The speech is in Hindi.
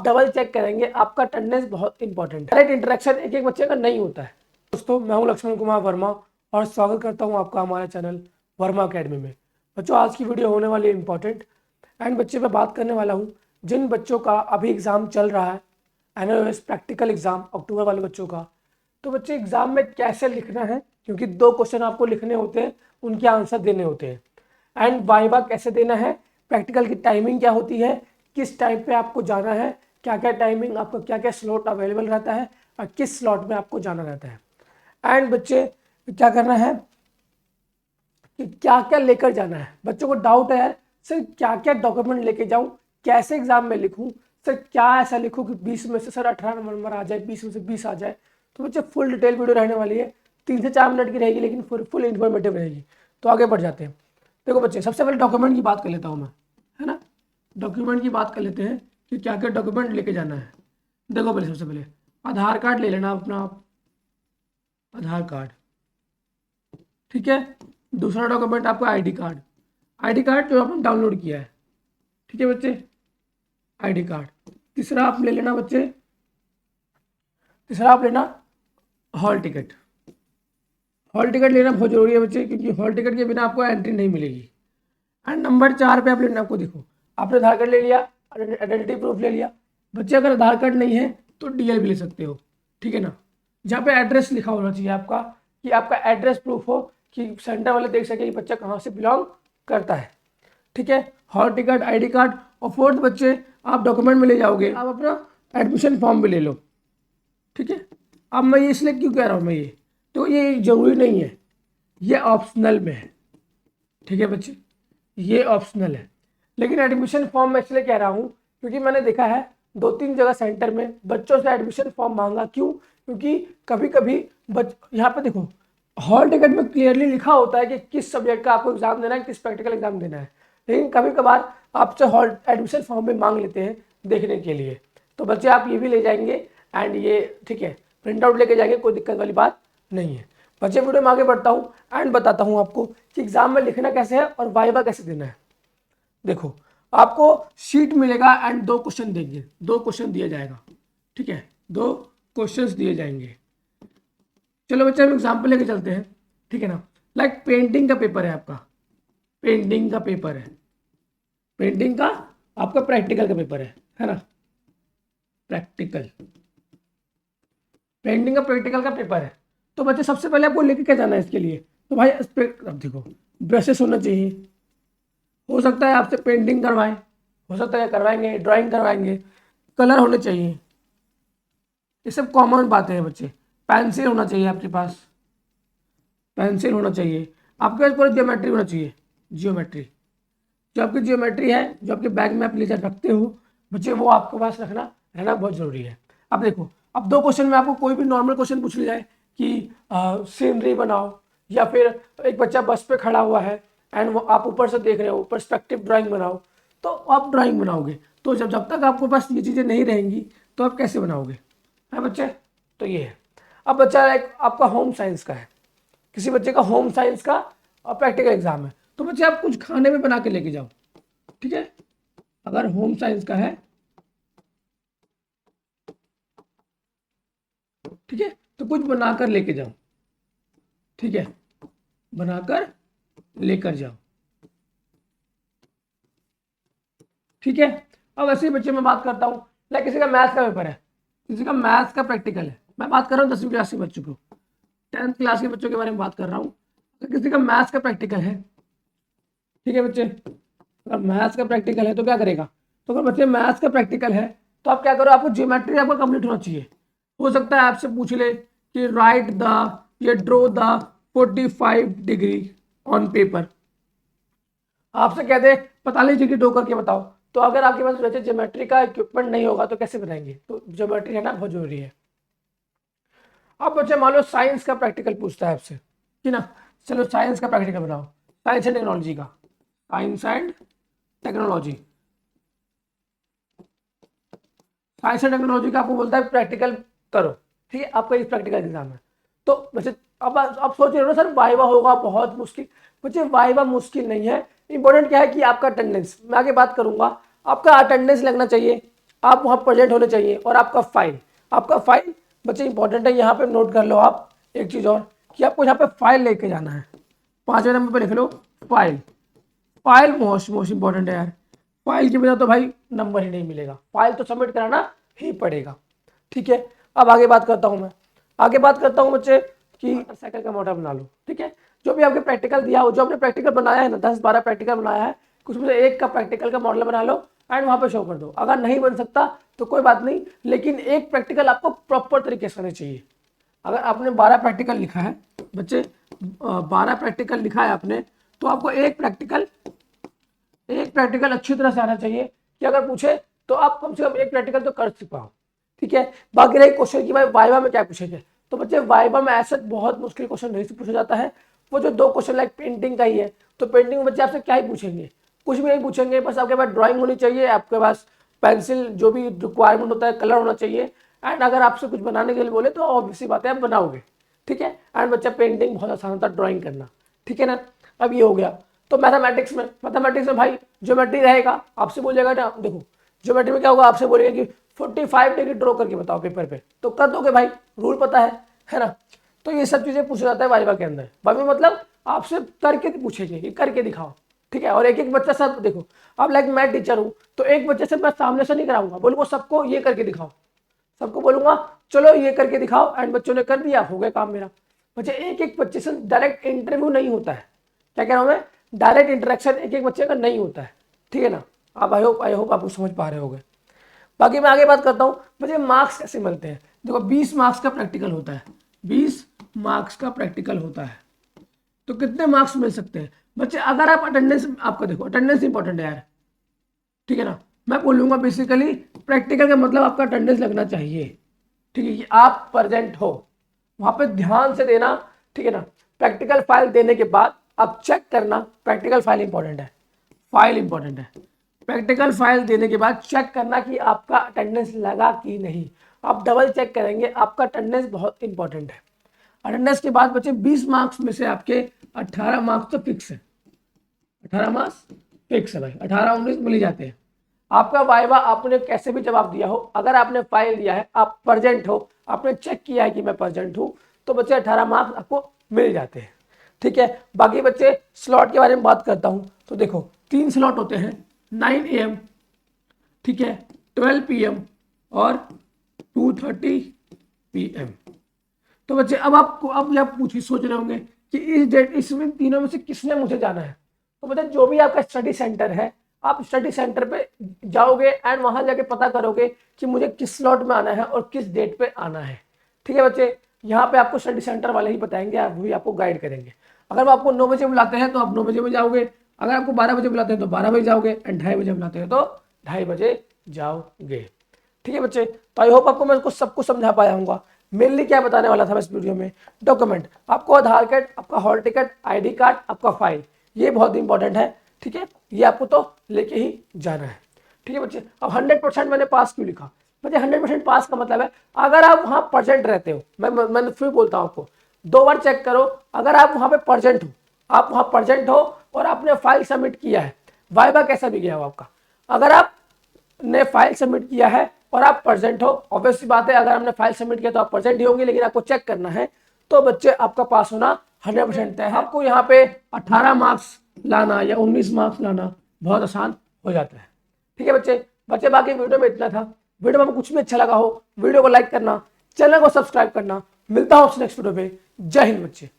डबल चेक करेंगे, आपका अटेंडेंस बहुत इंपॉर्टेंट है। डायरेक्ट इंटरेक्शन एक एक बच्चे का नहीं होता है। दोस्तों मैं हूं लक्ष्मण कुमार वर्मा और स्वागत करता हूं आपका हमारे चैनल वर्मा अकेडमी में। बच्चों आज की वीडियो होने वाली है इंपॉर्टेंट एंड बच्चे मैं बात करने वाला हूं जिन बच्चों का अभी एग्ज़ाम चल रहा है, एनओएस प्रैक्टिकल एग्ज़ाम अक्टूबर वाले बच्चों का। तो बच्चे एग्ज़ाम में कैसे लिखना है, क्योंकि 2 क्वेश्चन आपको लिखने होते हैं, उनके आंसर देने होते हैं। एंड वाइवा कैसे देना है, प्रैक्टिकल की टाइमिंग क्या होती है, किस टाइम पे आपको जाना है, क्या क्या टाइमिंग, आपको क्या क्या स्लॉट अवेलेबल रहता है और किस स्लॉट में आपको जाना रहता है। एंड बच्चे क्या करना है कि क्या क्या लेकर जाना है। बच्चों को डाउट है यार सर क्या क्या डॉक्यूमेंट लेके जाऊं, कैसे एग्जाम में लिखूं, सर क्या ऐसा लिखूं कि 20 में से सर 18 नंबर आ जाए, 20 में से 20 आ जाए। तो बच्चे फुल डिटेल वीडियो रहने वाली है, 3 से 4 मिनट की रहेगी, लेकिन फुल इन्फॉर्मेटिव रहेगी। तो आगे बढ़ जाते हैं। देखो बच्चे सबसे पहले डॉक्यूमेंट की बात कर लेता हूँ मैं, है ना। डॉक्यूमेंट की बात कर लेते हैं कि क्या क्या डॉक्यूमेंट लेके जाना है। देखो पहले सबसे पहले आधार कार्ड ले लेना अपना, आधार कार्ड, ठीक है। दूसरा डॉक्यूमेंट आपका आईडी कार्ड, आईडी कार्ड जो आपने डाउनलोड किया है, ठीक है बच्चे, आईडी कार्ड। तीसरा आप ले लेना बच्चे, तीसरा आप लेना हॉल टिकट। हॉल टिकट लेना बहुत जरूरी है बच्चे, क्योंकि हॉल टिकट के बिना आपको एंट्री नहीं मिलेगी। एंड नंबर 4 पे आप लेना, आपको देखो आपने आधार कार्ड ले लिया, आइडेंटिटी प्रूफ ले लिया। बच्चे अगर आधार कार्ड नहीं है तो डीएल भी ले सकते हो, ठीक है ना। जहाँ पे एड्रेस लिखा होना चाहिए आपका, कि आपका एड्रेस प्रूफ हो, कि सेंटर वाले देख सके कि बच्चा कहाँ से बिलोंग करता है, ठीक है। Hall ticket, ID card. और फोर्थ बच्चे आप डॉक्यूमेंट में ले जाओगे, आप अपना एडमिशन फॉर्म भी ले लो, ठीक है। अब मैं ये इसलिए क्यों कह रहा हूँ मैं ये, तो ये जरूरी नहीं है, ये ऑप्शनल में है, ठीक है बच्चे, ये ऑप्शनल है। लेकिन एडमिशन फॉर्म मैं इसलिए कह रहा हूँ क्योंकि मैंने देखा है 2-3 जगह सेंटर में बच्चों से एडमिशन फॉर्म मांगा। क्यों? क्योंकि कभी कभी यहाँ पे देखो हॉल टिकट में क्लियरली लिखा होता है कि किस सब्जेक्ट का आपको एग्जाम देना है, किस प्रैक्टिकल एग्जाम देना है, लेकिन कभी कभार आपसे हॉल एडमिशन फॉर्म में मांग लेते हैं देखने के लिए। तो बच्चे आप ये भी ले जाएंगे एंड ये ठीक है, प्रिंट आउट लेके जाएंगे, कोई दिक्कत वाली बात नहीं है। बच्चे वीडियो में आगे बढ़ता हूँ एंड बताता हूँ आपको कि एग्जाम में लिखना कैसे है और वाइवा कैसे देना है। देखो आपको शीट मिलेगा एंड 2 क्वेश्चन देंगे, 2 क्वेश्चन दिया जाएगा, ठीक है, 2 क्वेश्चंस दिए जाएंगे। चलो बच्चे हम एग्जाम्पल लेके चलते हैं, ठीक है ना। लाइक पेंटिंग का पेपर है आपका, पेंटिंग का पेपर है, पेंटिंग का आपका प्रैक्टिकल का पेपर है ना, प्रैक्टिकल, पेंटिंग का प्रैक्टिकल का पेपर है। तो बच्चे सबसे पहले आपको लेके क्या जाना है इसके लिए, तो भाई इस पे अब देखो ब्रशेस होना चाहिए, हो सकता है आपसे पेंटिंग करवाएं, हो सकता है करवाएंगे, ड्राइंग करवाएंगे, कलर होने चाहिए, ये सब कॉमन बातें हैं बच्चे। पेंसिल होना चाहिए आपके पास, पेंसिल होना चाहिए आपके पास, पूरा ज्योमेट्री होना चाहिए, ज्योमेट्री, जो आपकी ज्योमेट्री है, जो आपके बैग में आप ले जा रखते हो बच्चे, वो आपके पास रहना बहुत ज़रूरी है। अब देखो अब 2 क्वेश्चन में आपको कोई भी नॉर्मल क्वेश्चन पूछ लिया जाए कि सीनरी बनाओ, या फिर एक बच्चा बस पे खड़ा हुआ है एंड वो आप ऊपर से देख रहे हो, पर्सपेक्टिव ड्राइंग बनाओ, तो आप ड्राइंग बनाओगे। तो जब तक आपके पास ये चीज़ें नहीं रहेंगी तो आप कैसे बनाओगे, है बच्चे। तो ये है। अब बच्चा एक आपका होम साइंस का है, किसी बच्चे का होम साइंस का और प्रैक्टिकल एग्जाम है, तो बच्चे आप कुछ खाने में बना के लेके जाओ, ठीक है। अगर होम साइंस का है, ठीक है, तो कुछ बनाकर लेके जाओ, ठीक है, बनाकर लेकर जाओ, ठीक है। अब ऐसे ही बच्चे में बात करता हूँ, लाइक किसी का मैथ्स का पेपर है, किसी का मैथ्स का प्रैक्टिकल है, मैं बात कर रहा हूँ 10वीं क्लास के बच्चों को, 10th क्लास के बच्चों के बारे में बात कर रहा हूँ। तो किसी का मैथ्स का प्रैक्टिकल है, ठीक है बच्चे, अगर मैथ्स का प्रैक्टिकल है तो क्या करेगा, तो अगर बच्चे मैथ्स का प्रैक्टिकल है तो आप क्या करो, आपको ज्योमेट्री आपका कंप्लीट होना चाहिए। हो सकता है आपसे पूछ ले कि राइट द या draw the 45 degree on paper, आपसे कहते हैं 45 डिग्री ड्रॉ करके बताओ, तो अगर आपके पास वैसे ज्योमेट्री का इक्विपमेंट नहीं होगा तो कैसे बनाएंगे, तो ज्योमेट्री रहना बहुत जरूरी है। अब बच्चे मान लो साइंस का प्रैक्टिकल पूछता है आपसे, कि ना, चलो साइंस का प्रैक्टिकल बताओ, साइंस एंड टेक्नोलॉजी का, science and technology, science and technology का आपको बोलता है प्रैक्टिकल करो, ठीक है, आपका इस प्रैक्टिकल एग्जाम है। तो वैसे अब आप सोच रहे हो ना सर वाइवा होगा बहुत मुश्किल, बच्चे वाइवा मुश्किल नहीं है, इंपॉर्टेंट क्या है कि आपका अटेंडेंस, मैं आगे बात करूंगा, आपका अटेंडेंस लगना चाहिए, आप वहाँ प्रेजेंट होने चाहिए। और आपका फाइल बच्चे इंपॉर्टेंट है, यहाँ पे नोट कर लो आप एक चीज़ और कि आपको यहाँ पे फाइल लेके जाना है। 5वें नंबर पे लिख लो फाइल मोस्ट इंपॉर्टेंट है यार। फाइल के बिना तो भाई नंबर ही नहीं मिलेगा, फाइल तो सबमिट कराना ही पड़ेगा। ठीक है, अब आगे बात करता हूँ बच्चे कि मोटरसाइकिल का मॉडल बना लो। ठीक है, जो भी आपके प्रैक्टिकल दिया हो, जो आपने प्रैक्टिकल बनाया है ना, 10-12 प्रैक्टिकल बनाया है, कुछ में से एक का प्रैक्टिकल का मॉडल बना लो एंड वहाँ पे शो कर दो। अगर नहीं बन सकता तो कोई बात नहीं, लेकिन एक प्रैक्टिकल आपको प्रॉपर तरीके से करना चाहिए। अगर आपने 12 प्रैक्टिकल लिखा है बच्चे, 12 प्रैक्टिकल लिखा है आपने, तो आपको एक प्रैक्टिकल अच्छी तरह से आना चाहिए कि अगर पूछे तो आप कम से कम एक प्रैक्टिकल तो कर पाओ। ठीक है, बाकी रही क्वेश्चन की भाई वाइवा में क्या पूछेंगे, तो बच्चे वाइवा में ऐसा बहुत मुश्किल क्वेश्चन नहीं से पूछा जाता है। वो जो 2 क्वेश्चन लाइक पेंटिंग का ही है, तो पेंटिंग में बच्चे आपसे क्या ही पूछेंगे, कुछ भी नहीं पूछेंगे। बस आपके पास ड्राइंग होनी चाहिए, आपके पास पेंसिल, जो भी रिक्वायरमेंट होता है, कलर होना चाहिए। एंड अगर आपसे कुछ बनाने के लिए बोले तो ऑब्वियसली बात है आप बनाओगे। ठीक है, एंड बच्चा पेंटिंग बहुत आसान होता है, ड्राइंग करना। ठीक है ना, अब ये हो गया। तो मैथमेटिक्स में भाई ज्योमेट्री रहेगा, आपसे बोलेगा ना, देखो ज्योमेट्री में क्या होगा, आपसे बोलेगा कि 45 डिग्री ड्रॉ करके बताओ पेपर पे, तो कर दोगे भाई, रूल पता है ना। तो ये सब चीजें पूछा जाता है वाइवा के अंदर। वाइवा मतलब आपसे करके पूछेंगे कि करके दिखाओ। ठीक है, और एक एक बच्चा सब देखो, अब लाइक मैं टीचर हूँ तो एक बच्चे से मैं सामने से नहीं कराऊंगा, बोलूंगा सबको ये करके दिखाओ, सबको बोलूंगा चलो ये करके दिखाओ, एंड बच्चों ने कर दिया, हो गया काम मेरा। बच्चे एक एक बच्चे से डायरेक्ट इंटरव्यू नहीं होता है, क्या कह रहा हूँ मैं, डायरेक्ट इंटरेक्शन एक एक बच्चे का नहीं होता है। ठीक है ना, आप आई होप आप समझ पा रहे होगे। बाकी मैं आगे बात करता हूँ मुझे मार्क्स कैसे मिलते हैं। देखो 20 मार्क्स का प्रैक्टिकल होता है, 20 मार्क्स का प्रैक्टिकल होता है, तो कितने मार्क्स मिल सकते हैं बच्चे, अगर आप अटेंडेंस, आपका देखो अटेंडेंस इंपॉर्टेंट है यार। ठीक है ना, मैं बोलूंगा बेसिकली प्रैक्टिकल का मतलब आपका अटेंडेंस लगना चाहिए। ठीक है, कि आप प्रेजेंट हो वहां पे, ध्यान से देना। ठीक है ना, प्रैक्टिकल फाइल देने के बाद आप चेक करना, प्रैक्टिकल फाइल इंपॉर्टेंट है, प्रैक्टिकल फाइल देने के बाद चेक करना कि आपका अटेंडेंस लगा कि नहीं। आप डबल चेक करेंगे, आपका अटेंडेंस बहुत इंपॉर्टेंट है। अटेंडेंस के बाद बच्चे 20 मार्क्स में से आपके 18 मार्क्स तो फिक्स है, 18 मार्क्स फिक्स है भाई, 18-19 मिल ही जाते हैं। आपका वाइवा आपने कैसे भी जवाब दिया हो, अगर आपने फाइल दिया है, आप प्रेजेंट हो, आपने चेक किया है कि मैं प्रेजेंट हूं, तो बच्चे 18 मार्क्स आपको मिल जाते हैं। ठीक है, बाकी बच्चे स्लॉट के बारे में बात करता हूं, तो देखो 3 स्लॉट होते हैं, 9 AM, ठीक है, 12 PM और 2:30 PM। तो बच्चे अब आपको अब आप सोच रहे होंगे कि इस डेट, इसमें तीनों में से किसने मुझे जाना है। तो बच्चे जो भी आपका स्टडी सेंटर है, आप स्टडी सेंटर पे जाओगे एंड वहां जाके पता करोगे कि मुझे किस स्लॉट में आना है और किस डेट पे आना है। ठीक है बच्चे, यहाँ पे आपको स्टडी सेंटर वाले ही बताएंगे, आप भी आपको गाइड करेंगे। अगर वो आपको 9 बजे बुलाते हैं तो आप 9 बजे में जाओगे, अगर आपको 12 बजे बुलाते हैं तो 12 बजे जाओगे, एंड 2:30 बजे बुलाते हैं तो 2:30 बजे जाओगे। ठीक है बच्चे, तो आई होप आपको मैं सब कुछ समझा पाया हूँ। मेनली क्या बताने वाला था मैं इस वीडियो में, डॉक्यूमेंट, आपको आधार कार्ड, आपका हॉल टिकट, ID कार्ड, आपका फाइल, ये बहुत इंपॉर्टेंट है। ठीक है, ये आपको तो लेके ही जाना है। ठीक है बच्चे, अब 100% मैंने पास क्यों लिखा, बच्चे 100% पास का मतलब है अगर आप वहाँ प्रेजेंट रहते हो। मैं फिर बोलता हूँ आपको, 2 बार चेक करो, अगर आप वहाँ पे प्रेजेंट हो, आप वहाँ प्रेजेंट हो और आपने फाइल सबमिट किया है, वाइवा कैसा भी गया हो आपका, अगर आपने फाइल सबमिट किया है और आप प्रेजेंट हो, ऑब्वियस सी बात है अगर हमने फाइल सबमिट किया तो आप प्रेजेंट ही होंगे, लेकिन आपको चेक करना है, तो बच्चे आपका पास होना 100% तय है। आपको यहाँ पे 18 मार्क्स लाना या 19 मार्क्स लाना बहुत आसान हो जाता है। ठीक है बच्चे बाकी वीडियो में इतना था। वीडियो में कुछ भी अच्छा लगा हो, वीडियो को लाइक करना, चैनल को सब्सक्राइब करना। मिलता हूँ नेक्स्ट वीडियो पे। जय हिंद बच्चे।